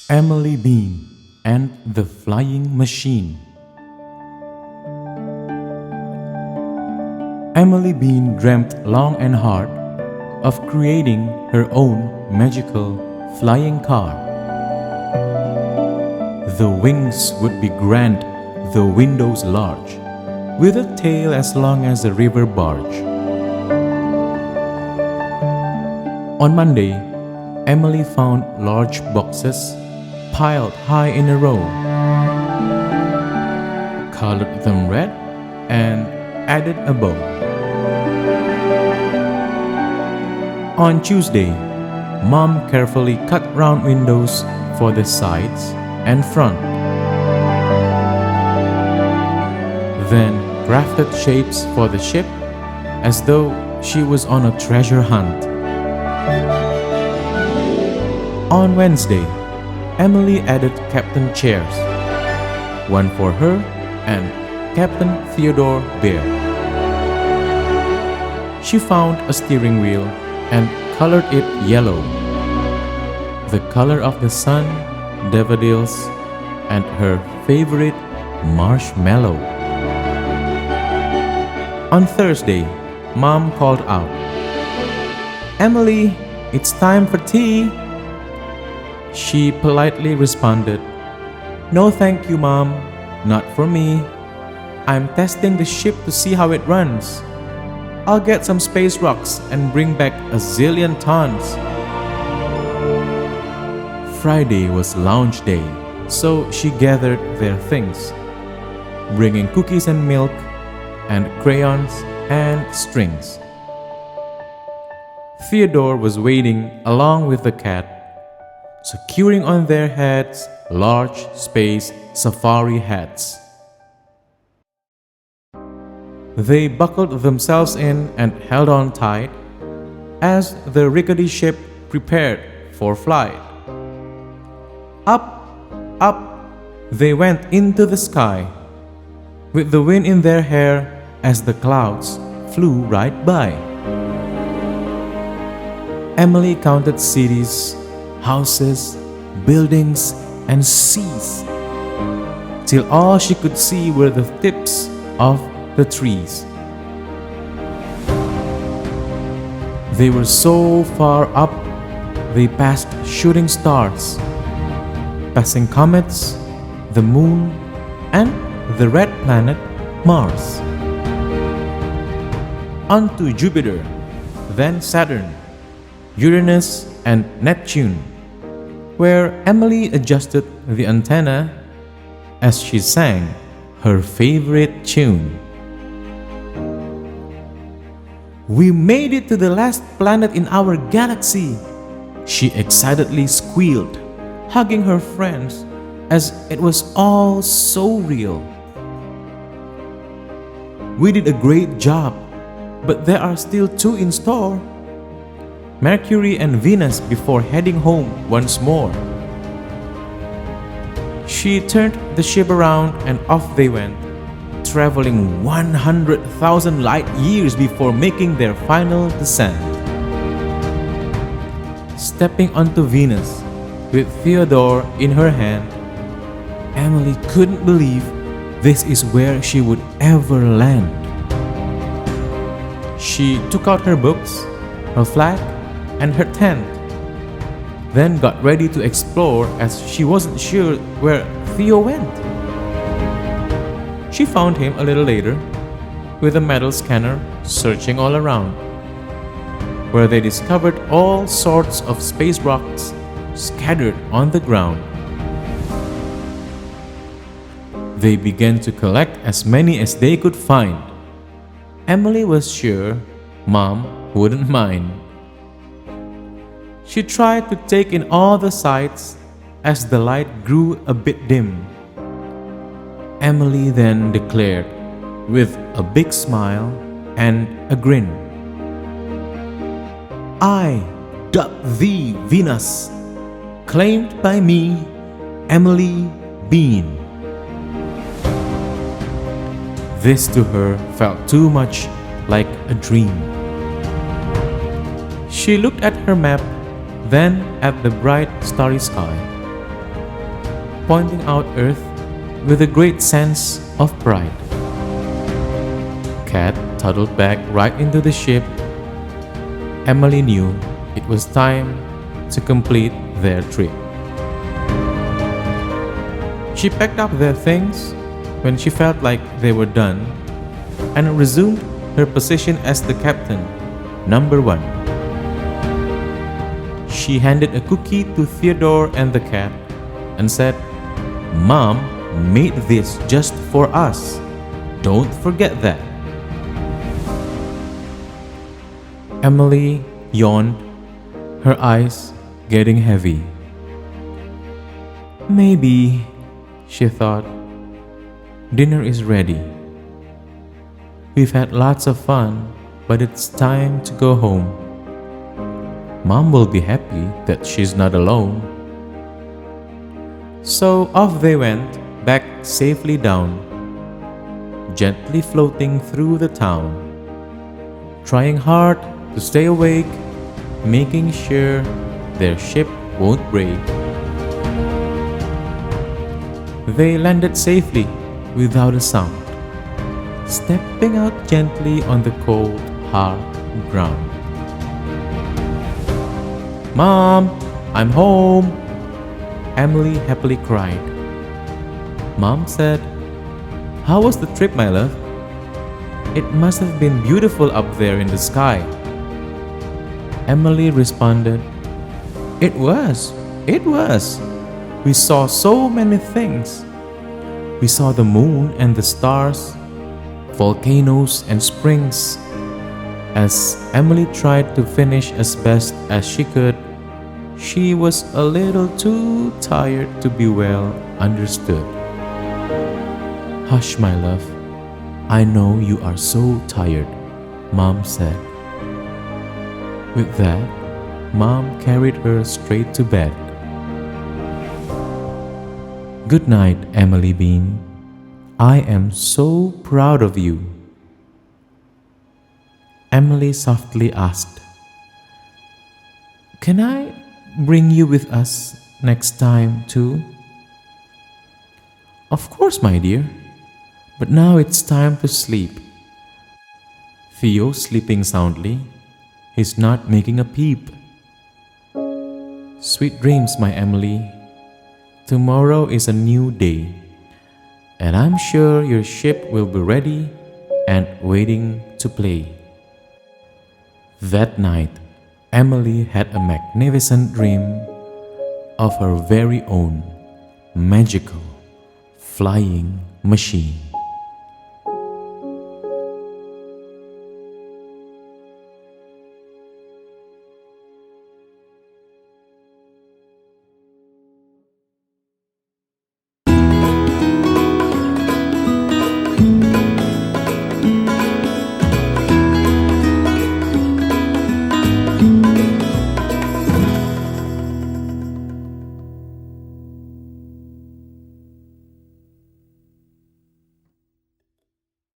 Emily Bean and the Flying Machine. Emily Bean dreamt long and hard of creating her own magical flying car. The wings would be grand, the windows large, with a tail as long as a river barge. On Monday, Emily found large boxes piled high in a row, colored them red, and added a bow. On Tuesday, Mom carefully cut round windows for the sides and front, then crafted shapes for the ship as though she was on a treasure hunt. On Wednesday, Emily added captain chairs, one for her and Captain Theodore Bear. She found a steering wheel and colored it yellow, the color of the sun, daffodils, and her favorite marshmallow. On Thursday, Mom called out, "Emily, it's time for tea." She politely responded, "No thank you, Mom, not for me. I'm testing the ship to see how it runs. I'll get some space rocks and bring back a zillion tons." Friday was lounge day, so she gathered their things, bringing cookies and milk, and crayons and strings. Theodore was waiting along with the cat, securing on their heads large space safari hats. They buckled themselves in and held on tight as the rickety ship prepared for flight. Up, up, they went into the sky, with the wind in their hair as the clouds flew right by. Emily counted cities, houses, buildings, and seas, till all she could see were the tips of the trees. They were so far up, they passed shooting stars, passing comets, the moon, and the red planet Mars. On to Jupiter, then Saturn, Uranus, and Neptune, where Emily adjusted the antenna as she sang her favorite tune. "We made it to the last planet in our galaxy," she excitedly squealed, hugging her friends as it was all so real. "We did a great job, but there are still 2 in store, Mercury and Venus, before heading home once more." She turned the ship around and off they went, traveling 100,000 light years before making their final descent. Stepping onto Venus with Theodore in her hand, Emily couldn't believe this is where she would ever land. She took out her books, her flag, and her tent, then got ready to explore as she wasn't sure where Theo went. She found him a little later, with a metal scanner searching all around, where they discovered all sorts of space rocks scattered on the ground. They began to collect as many as they could find. Emily was sure Mom wouldn't mind. She tried to take in all the sights as the light grew a bit dim. Emily then declared, with a big smile and a grin, "I dub thee Venus, claimed by me, Emily Bean." This to her felt too much like a dream. She looked at her map, then at the bright starry sky, pointing out Earth with a great sense of pride. Cat toddled back right into the ship. Emily knew it was time to complete their trip. She packed up their things when she felt like they were done and resumed her position as the captain, number 1. She handed a cookie to Theodore and the cat and said, "Mom made this just for us. Don't forget that." Emily yawned, her eyes getting heavy. Maybe, she thought, dinner is ready. We've had lots of fun, but it's time to go home. Mom will be happy that she's not alone. So off they went, back safely down, gently floating through the town, trying hard to stay awake, making sure their ship won't break. They landed safely without a sound, stepping out gently on the cold, hard ground. "Mom, I'm home!" Emily happily cried. Mom said, "How was the trip, my love? It must have been beautiful up there in the sky." Emily responded, It was. We saw so many things. We saw the moon and the stars, volcanoes and springs." As Emily tried to finish as best as she could, she was a little too tired to be well understood. "Hush, my love. I know you are so tired," Mom said. With that, Mom carried her straight to bed. "Good night, Emily Bean. I am so proud of you." Emily softly asked, "Can I bring you with us next time too?" "Of course, my dear. But now it's time to sleep." Theo's sleeping soundly. He's not making a peep. "Sweet dreams, my Emily. Tomorrow is a new day, and I'm sure your ship will be ready and waiting to play." That night, Emily had a magnificent dream of her very own magical flying machine.